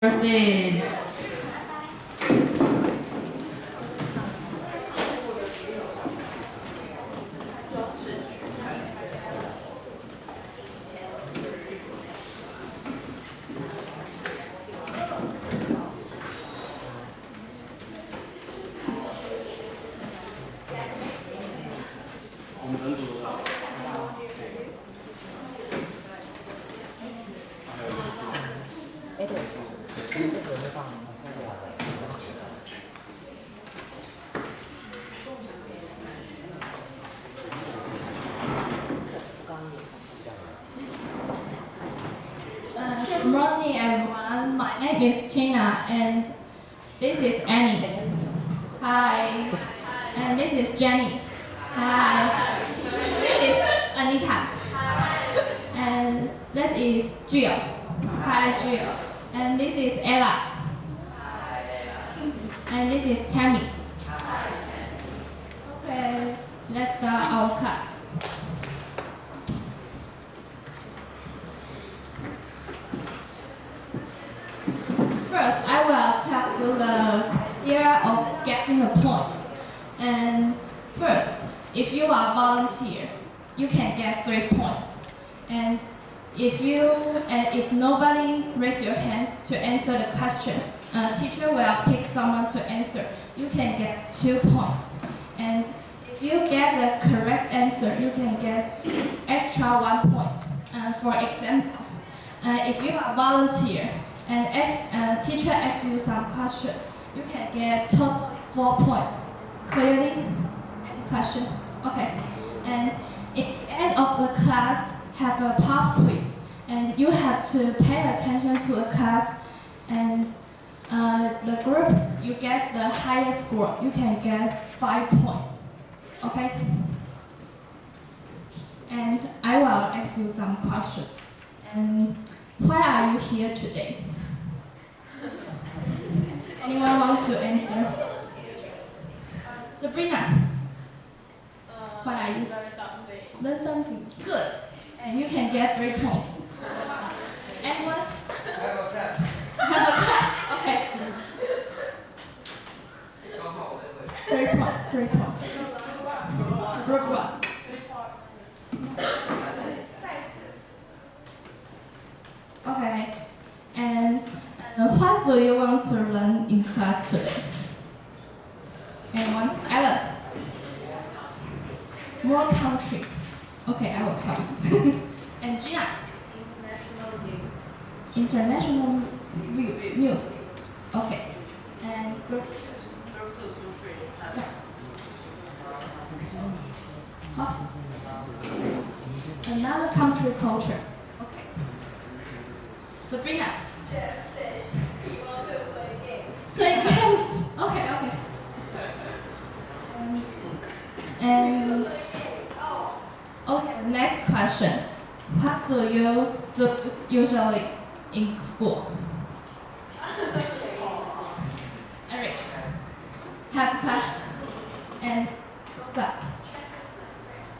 Proceed. Good morning, everyone. My name is Tina, and this is Annie. Hi. And this is Jenny. Hi. This is Anita. And that is Gio. Hi, Gio. And this is Ella. And this is Tammy. Okay, let's start our class. First, I will tell you the criteria of getting the points. And first, if you are volunteer, you can get 3 points. And if nobody raise your hand to answer the question, teacher will pick someone to answer. You can get 2 points. And if you get the correct answer, you can get extra 1 point. For example, if you are volunteer and teacher asks you some question, you can get total 4 points. Clearly? Any question? Okay. And at the end of the class, have a pop quiz, and you have to pay attention to the class, and the group you get the highest score, you can get 5 points. Okay? And I will ask you some questions. And why are you here today? Anyone want to answer? Sabrina, why are you? Learn something. Good. And you can get 3 points. Anyone? Have a class. Have a class? Okay. 3 points, 3 points. Group 1. Okay. And what do you want to learn in class today? Anyone? Alan? More country. Okay, I will tell you. And Gina? International news. Okay. And group? What? Another country culture. Okay. Sabrina? Play games. Okay. And okay, next question. What do you do usually in school? Eric, have class. And Rosa,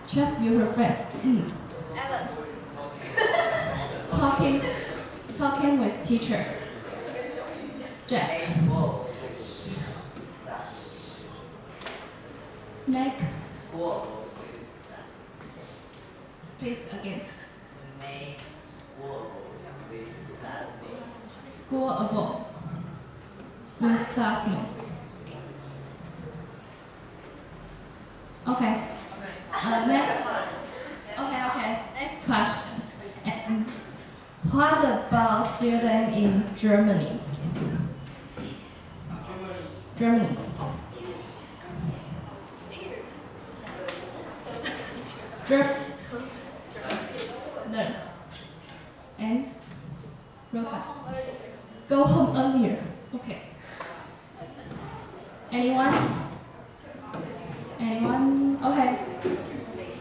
trust your friends. Alan, talking with teacher. Jeff, make please again. Make schools with classmates. School of both with classmates. Okay. Next. Okay. Next question. And what about students in Germany? Germany. Learn. And Rosa. Go home earlier. Okay. Anyone? Okay.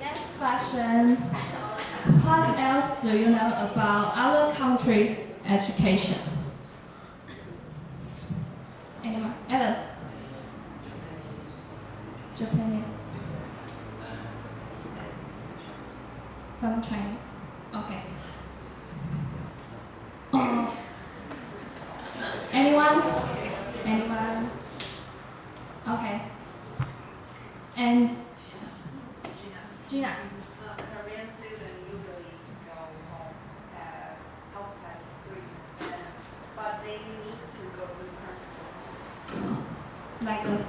Next question. What else do you know about other countries' education? Anyone? Ellen? Japanese. Some Chinese. Okay. Anyone? Anyone? Okay. And Gina. Korean students usually go home at half past 3, but they need to go to school. Like us,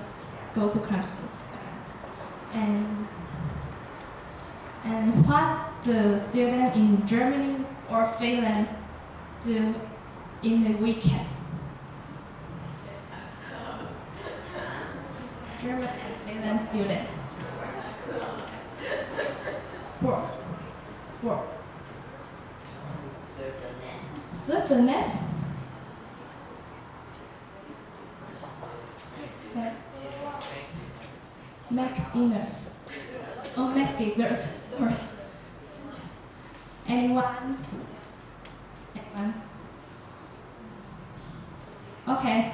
go to cram school. And what do students in Germany or Finland do in the weekend? German and Finland students. Sport. Surf the net. Surf the net. Make dinner. Oh, make dessert. Sorry. Anyone? Anyone? Okay.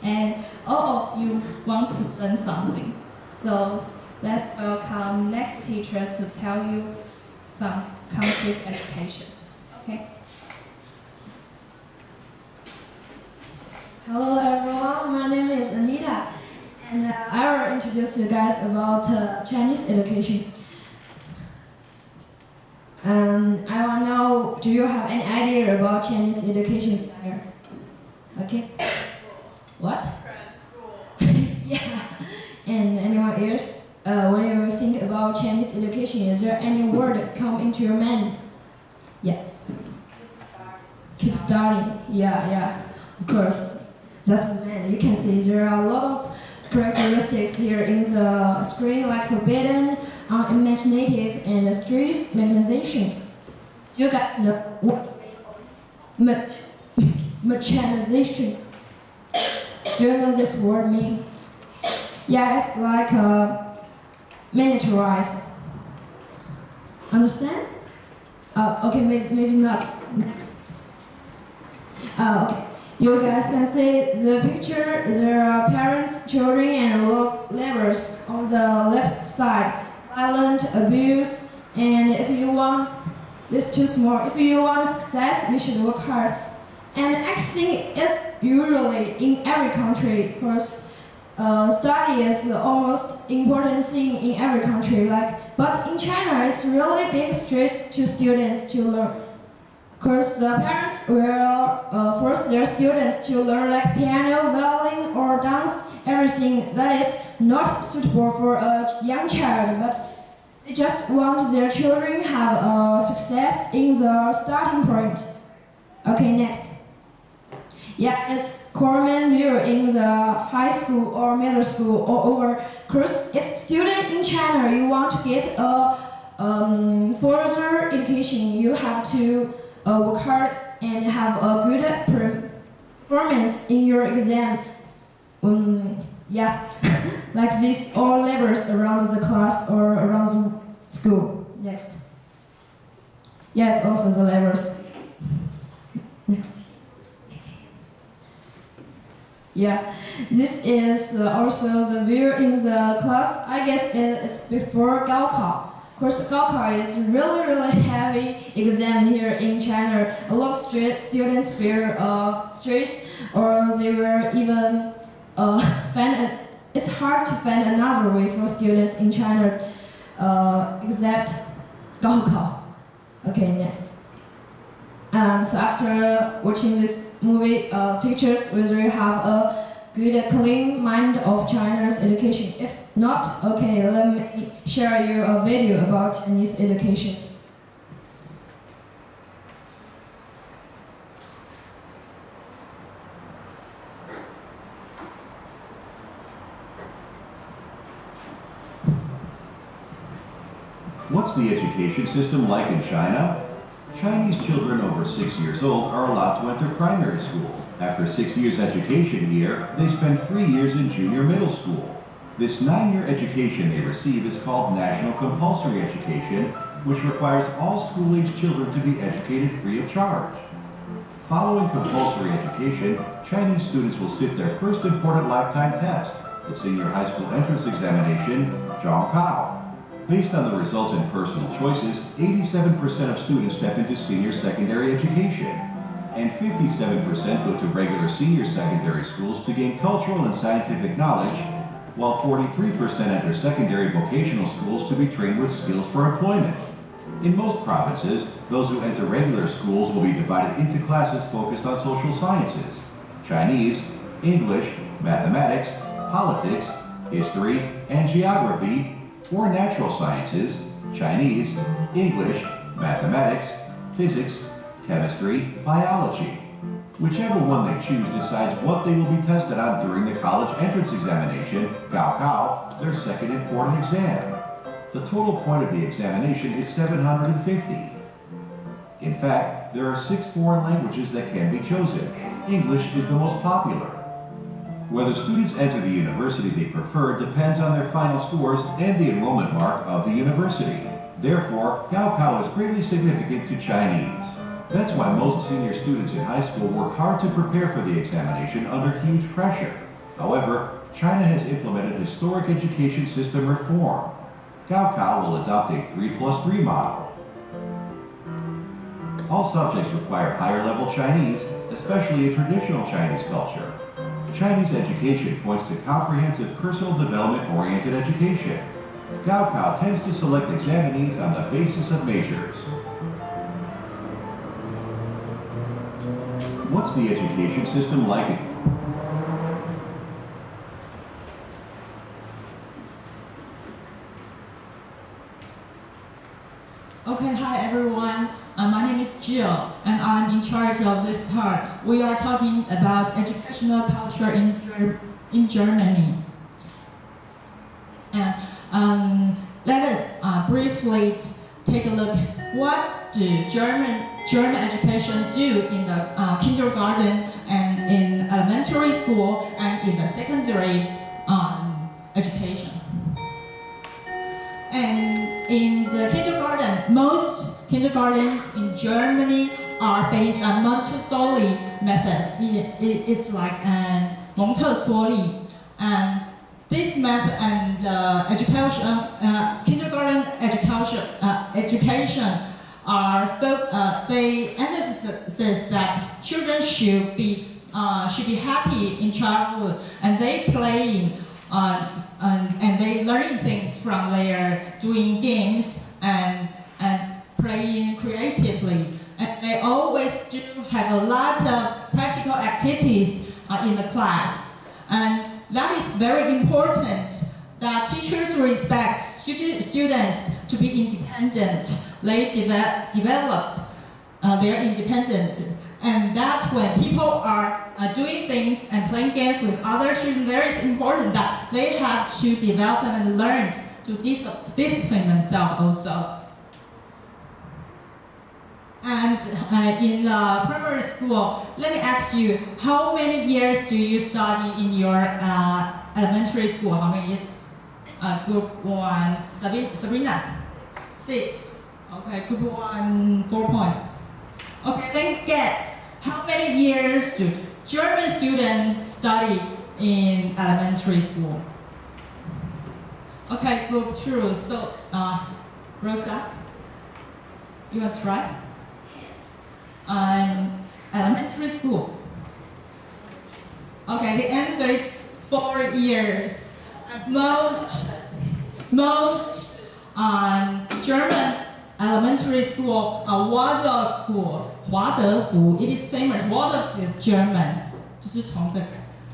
And all of you want to learn something. So let's welcome next teacher to tell you some country's education. Okay? Hello everyone, my name is Anita, and I will introduce you guys about Chinese education. I want to know, do you have any idea about Chinese education style? Okay. What? Yeah. And anyone else? When you think about Chinese education, is there any word that come into your mind? Yeah. Keep studying. Yeah. Of course. That's the man. You can see there are a lot of characteristics here in the screen, like forbidden, unimaginative, and strict mechanization. You guys know what mechanization? Do you know this word mean? Yeah, it's like miniaturized. Understand? Okay, maybe not. Next. Okay. You guys can see the picture. There are parents, children, and a lot of levers on the left side. Violent abuse, and if you want, it's too small. If you want success, you should work hard. And I think it's usually in every country because study is the almost important thing in every country. But in China, it's really big stress to students to learn. Because the parents will force their students to learn like piano, violin, or dance, everything that is not suitable for a young child, but they just want their children have success in the starting point. Okay, next. Yeah, it's common view in the high school or middle school all over. Because if student in China, you want to get a further education, you have to work hard and have a good performance in your exam. Yeah, like this, all levels around the class or around the school. Next. Yes, also the levels. Next. Yeah, this is also the view in the class. I guess it's before Gaokao. Of course, Gaokao is really heavy exam here in China. A lot of students fear stress, or they will even it's hard to find another way for students in China except Gaokao. Okay, next. So after watching this movie pictures, whether you have a good, clean mind of China's education. If not, okay, let me share you a video about Chinese education. What's the education system like in China? Chinese children over 6 years old are allowed to enter primary school. After 6 years education year, they spend 3 years in junior middle school. This 9-year education they receive is called National Compulsory Education, which requires all school-age children to be educated free of charge. Following compulsory education, Chinese students will sit their first important lifetime test, the Senior High School Entrance Examination, Zhongkao. Based on the results and personal choices, 87% of students step into senior secondary education. and 57% go to regular senior secondary schools to gain cultural and scientific knowledge, while 43% enter secondary vocational schools to be trained with skills for employment. In most provinces, those who enter regular schools will be divided into classes focused on social sciences, Chinese, English, mathematics, politics, history, and geography, or natural sciences, Chinese, English, mathematics, physics, chemistry, biology. Whichever one they choose decides what they will be tested on during the college entrance examination, Gaokao, their second important exam. The total point of the examination is 750. In fact, there are 6 foreign languages that can be chosen. English is the most popular. Whether students enter the university they prefer depends on their final scores and the enrollment mark of the university. Therefore, Gaokao is greatly significant to Chinese. That's why most senior students in high school work hard to prepare for the examination under huge pressure. However, China has implemented historic education system reform. Gaokao will adopt a 3+3 model. All subjects require higher-level Chinese, especially in traditional Chinese culture. Chinese education points to comprehensive personal development-oriented education. Gaokao tends to select examinees on the basis of measures. What's the education system like? Okay, hi everyone. My name is Jill, and I'm in charge of this part. We are talking about educational culture in Germany. And let us briefly take a look. What do German education do in the kindergarten and in elementary school and in the secondary education? And in the kindergarten, most kindergartens in Germany are based on Montessori methods. It's like Montessori. And this method and kindergarten education are they emphasize that children should be happy in childhood, and they playing and they learning things from their doing games and playing creatively. And they always do have a lot of practical activities in the class, and that is very important. That teachers respect students to be independent. They develop their independence, and that when people are doing things and playing games with other children, very important that they have to develop and learn to discipline themselves also. And in the primary school, let me ask you, how many years do you study in your elementary school? How many years? Group 1, Sabrina? 6. Okay, group 1, 4 points. Okay, then guess, how many years do German students study in elementary school? Okay, group 2. So, Rosa, you want to try? Elementary school. Okay, the answer is 4 years. Most German elementary school are Waldorf school. 华德福. It is same as Waldorf is German. 就是同个人.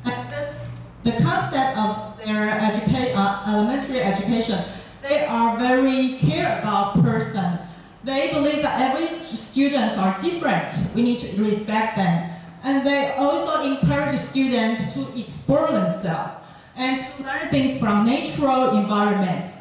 And that's the concept of their elementary education. They are very care about person. They believe that every students are different. We need to respect them. And they also encourage students to explore themselves and to learn things from natural environment.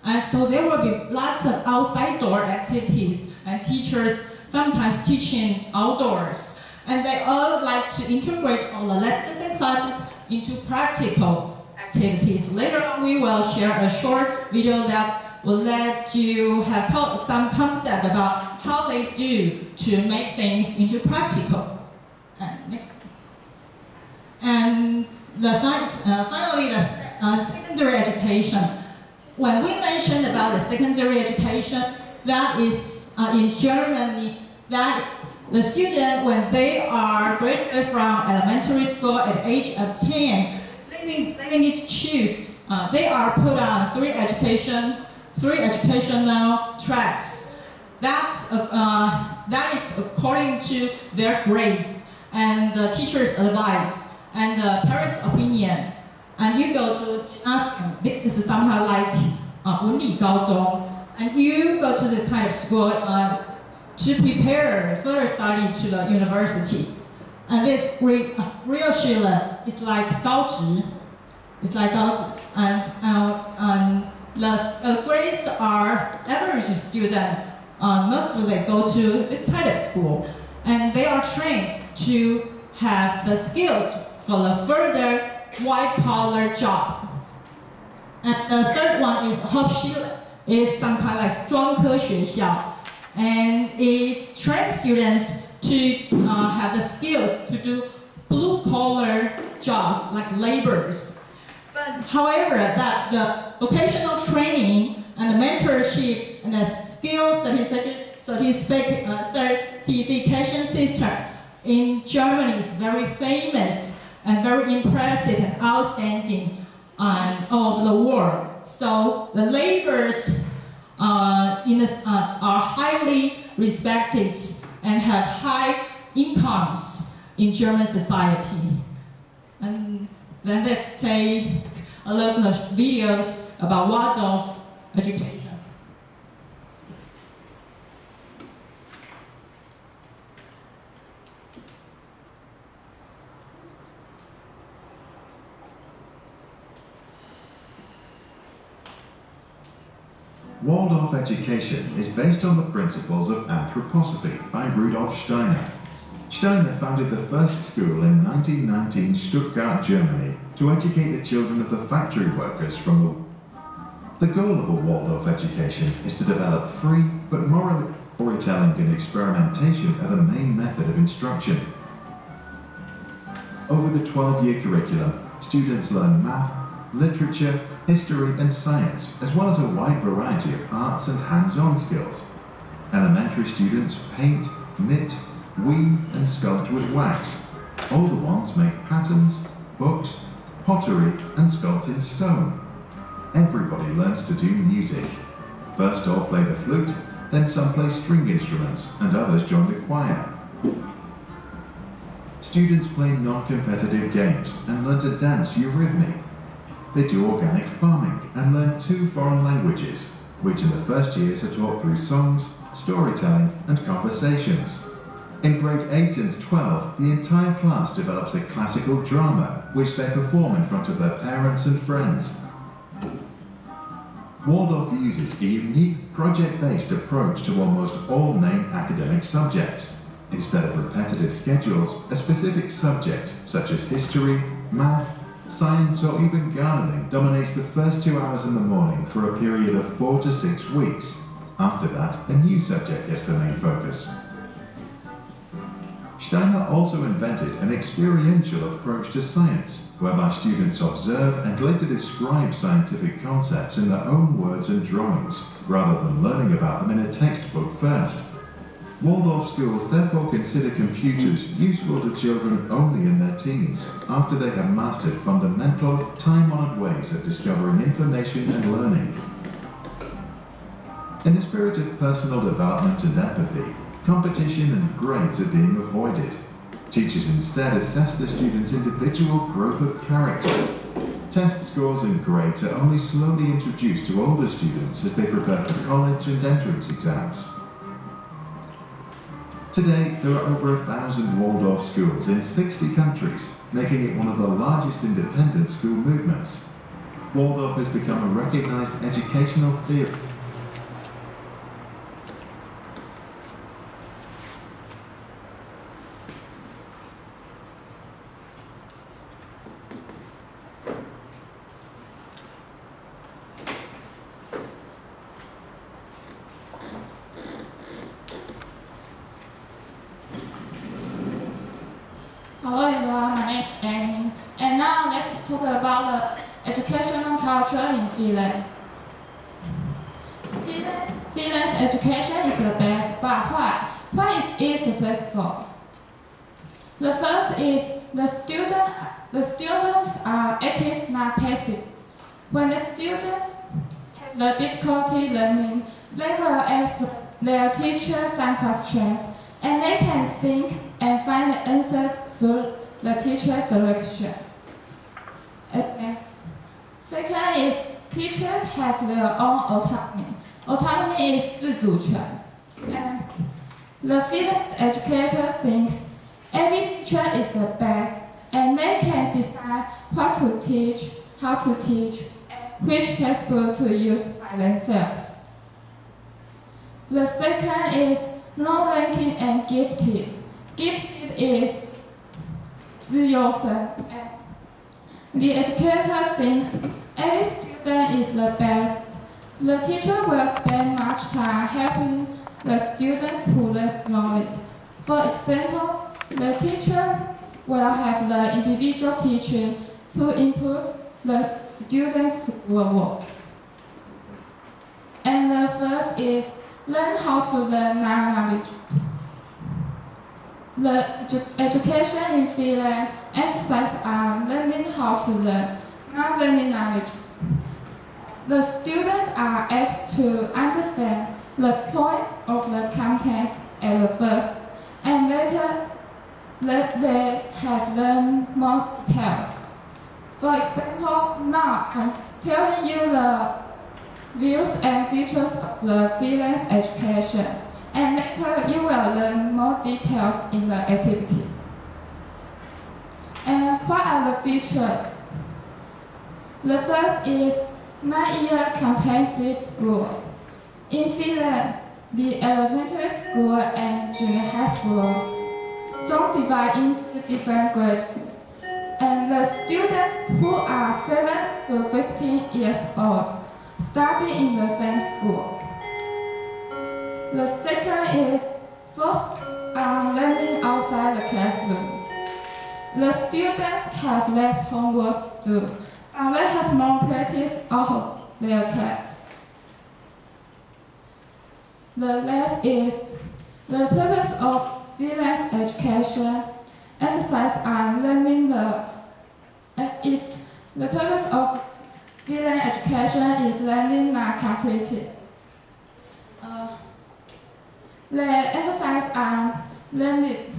And so there will be lots of outside door activities and teachers sometimes teaching outdoors. And they all like to integrate all the lessons and classes into practical activities. Later on, we will share a short video that will let you have some concept about how they do to make things into practical. Next. And finally, the secondary education. When we mentioned about the secondary education, that is in Germany, that the student, when they are graduated from elementary school at the age of 10, they need to choose. They are put on three educational tracks. That is according to their grades and the teacher's advice and the parents' opinion. And you go to gymnasium. This is somehow like 文理高中, and you go to this kind of school to prepare further study to the university. And this real Schiller is like 高职. It's like 高职. And the grades are average student. Mostly they go to this kind of school, and they are trained to have the skills for the further white-collar job. And the third one is Hauptschule. It's some kind of like 专科学校, and it trains students to have the skills to do blue-collar jobs like laborers. But however, that the vocational training and the mentorship and the skill certification system in Germany is very famous and very impressive and outstanding all over the world. So the laborers are highly respected and have high incomes in German society. And then let's say a look at videos about Waldorf education. Waldorf education is based on the principles of anthroposophy by Rudolf Steiner. Steiner founded the first school in 1919 Stuttgart, Germany, to educate the children of the factory workers from the goal of a Waldorf education is to develop free but moral storytelling and experimentation are the main method of instruction. Over the 12-year curriculum, students learn math, literature, history and science, as well as a wide variety of arts and hands-on skills. Elementary students paint, knit, weave and sculpt with wax. Older ones make patterns, books, pottery and sculpt in stone. Everybody learns to do music. First all play the flute, then some play string instruments and others join the choir. Students play non-competitive games and learn to dance eurythmy. They do organic farming and learn 2 foreign languages, which in the first years are taught through songs, storytelling and conversations. In grade 8 and 12, the entire class develops a classical drama, which they perform in front of their parents and friends. Waldorf uses a unique project-based approach to almost all main academic subjects. Instead of repetitive schedules, a specific subject, such as history, math, science or even gardening dominates the first 2 hours in the morning for a period of 4 to 6 weeks. After that, a new subject gets the main focus. Steiner also invented an experiential approach to science, whereby students observe and later describe scientific concepts in their own words and drawings, rather than learning about them in a textbook first. Waldorf schools therefore consider computers useful to children only in their teens, after they have mastered fundamental, time-honored ways of discovering information and learning. In the spirit of personal development and empathy, competition and grades are being avoided. Teachers instead assess the students' individual growth of character. Test scores and grades are only slowly introduced to older students as they prepare for college and entrance exams. Today, there are over 1,000 Waldorf schools in 60 countries, making it one of the largest independent school movements. Waldorf has become a recognized educational theory. Hello everyone, my name is Annie, and now let's talk about the educational culture in Finland. Finland's education is the best, but why Why is it successful? The first is the students are active, not passive. When the students have the difficulty learning, they will ask their teacher some questions, and they can think and find the answers through the teacher's direction. Next. Second is teachers have their own autonomy. Autonomy is 自主权. And the feelings educator thinks every teacher is the best, and they can decide what to teach, how to teach, and which textbook to use by themselves. The second is non-ranking and gifted. Gifted is 自由生. The educator thinks every student is the best. The teacher will spend much time helping the students who lack knowledge. For example, the teachers will have the individual teaching to improve the students' work. And the first is learn how to learn knowledge. The education in Finland emphasizes on learning how to learn, not learning knowledge. The students are asked to understand the points of the contents at the first, and later they have learned more details. For example, now I'm telling you the views and features of the Finland's education, and later you will learn more details in the activity. And what are the features? The first is 9-year comprehensive school. In Finland, the elementary school and junior high school don't divide into different grades, and the students who are 7 to 15 years old study in the same school. The second is focused on learning outside the classroom. The students have less homework to do, but they have more practice out of their class. The last is the purpose of Finland's education emphasizes on learning the purpose of Finland education is learning not completed. They emphasize on learning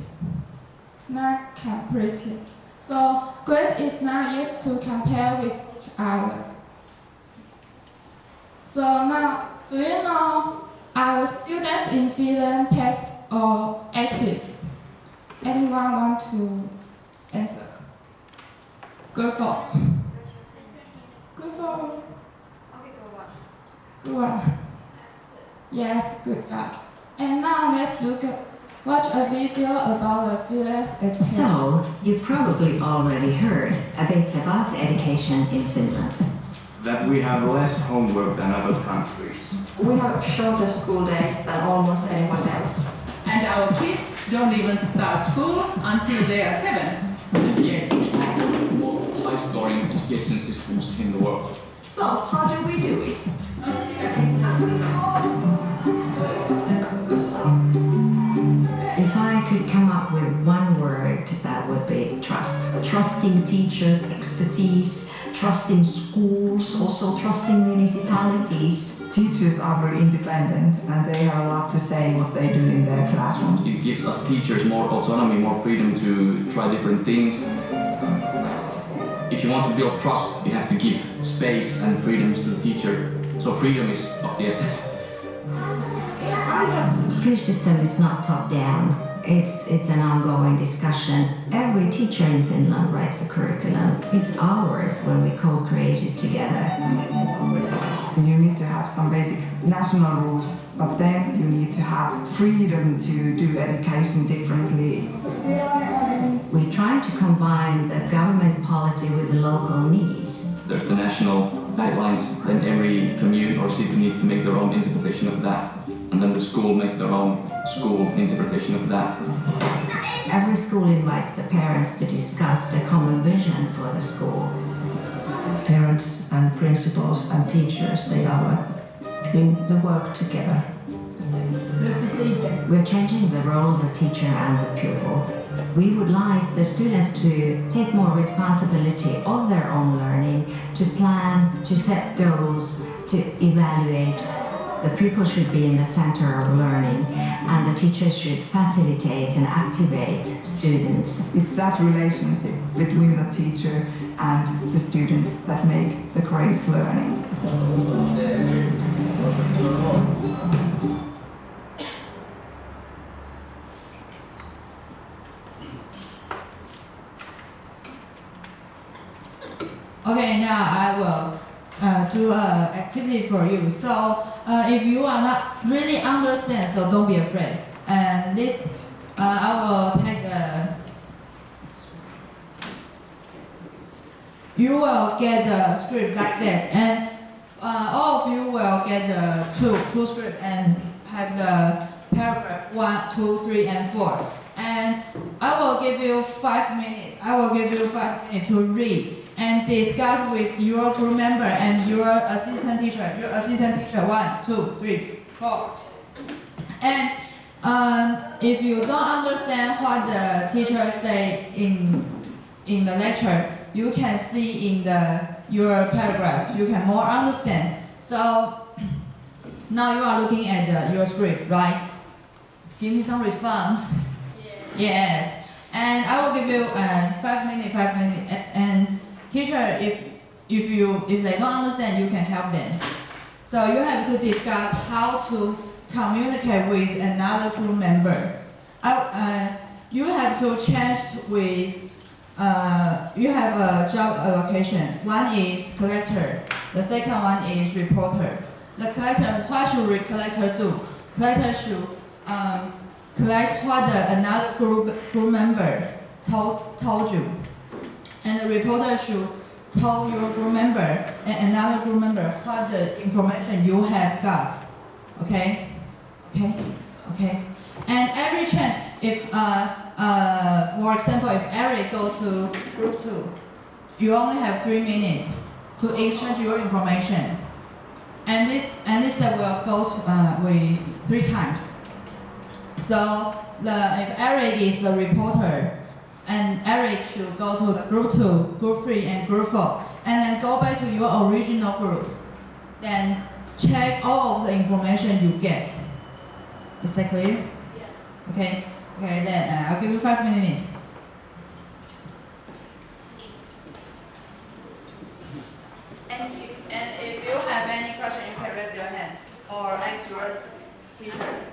not completed. So grade is not used to compare with each other. So now, do you know, are the students in Finland passive or active? Anyone want to answer? Good for. Good for. Okay, go watch. Good one. Yes, good job. And now let's watch a video about the Finland's education. So, you probably already heard a bit about education in Finland. That we have less homework than other countries. We have shorter school days than almost anyone else. And our kids don't even start school until they are 7. Yet we have one of the most high-scoring education systems in the world. So, how do we do it? If I could come up with one word, that would be trust. Trusting teachers' expertise, trusting schools, also trusting municipalities. Teachers are very independent and they have a lot to say what they do in their classrooms. It gives us teachers more autonomy, more freedom to try different things. If you want to build trust, you have to give space and freedoms to the teacher. So freedom is of the essence. Free system is not top down. It's an ongoing discussion. Every teacher in Finland writes a curriculum. It's ours when we co-create it together. You need to have some basic national rules, but then you need to have freedom to do education differently. We try to combine the government policy with the local needs. There's the national guidelines, then every commune or city needs to make their own interpretation of that. And then the school makes their own school interpretation of that. Every school invites the parents to discuss a common vision for the school. Parents and principals and teachers, they are doing the work together. The We're changing the role of the teacher and the pupil. We would like the students to take more responsibility of their own learning, to plan, to set goals, to evaluate. The pupil should be in the center of learning, and the teacher should facilitate and activate students. It's that relationship between the teacher and the student that make the great learning. Okay, now I will do an activity for you. So if you are not really understand, so don't be afraid. And this, I will take a. You will get the script like that, and all of you will get the two script and have the paragraph 1, 2, 3, and 4. And I will give you 5 minutes. I will give you 5 minutes to read and discuss with your group member and your assistant teacher. Your assistant teacher 1, 2, 3, 4. And if you don't understand what the teacher say in the lecture, you can see in your paragraph. You can more understand. So now you are looking at your script, right? Give me some response. Yes. And I will give you 5 minutes, 5 minutes. And teacher, if they don't understand, you can help them. So you have to discuss how to communicate with another group member. You have to change with. You have a job allocation. One is collector. The second one is reporter. The collector, what should the collector do? Collector should collect what another group member told you. And the reporter should tell your group member and another group member what the information you have got. Okay? Okay? And every change, if for example, if Eric go to group 2, you only have 3 minutes to exchange your information. And this will go with 3 times. So if Eric is the reporter, and Eric should go to the group 2, group 3, and group 4, and then go back to your original group. Then check all of the information you get. Is that clear? Yeah. Okay. Okay. Then I'll give you 5 minutes. And if you have any question, you can raise your hand or ask your teacher.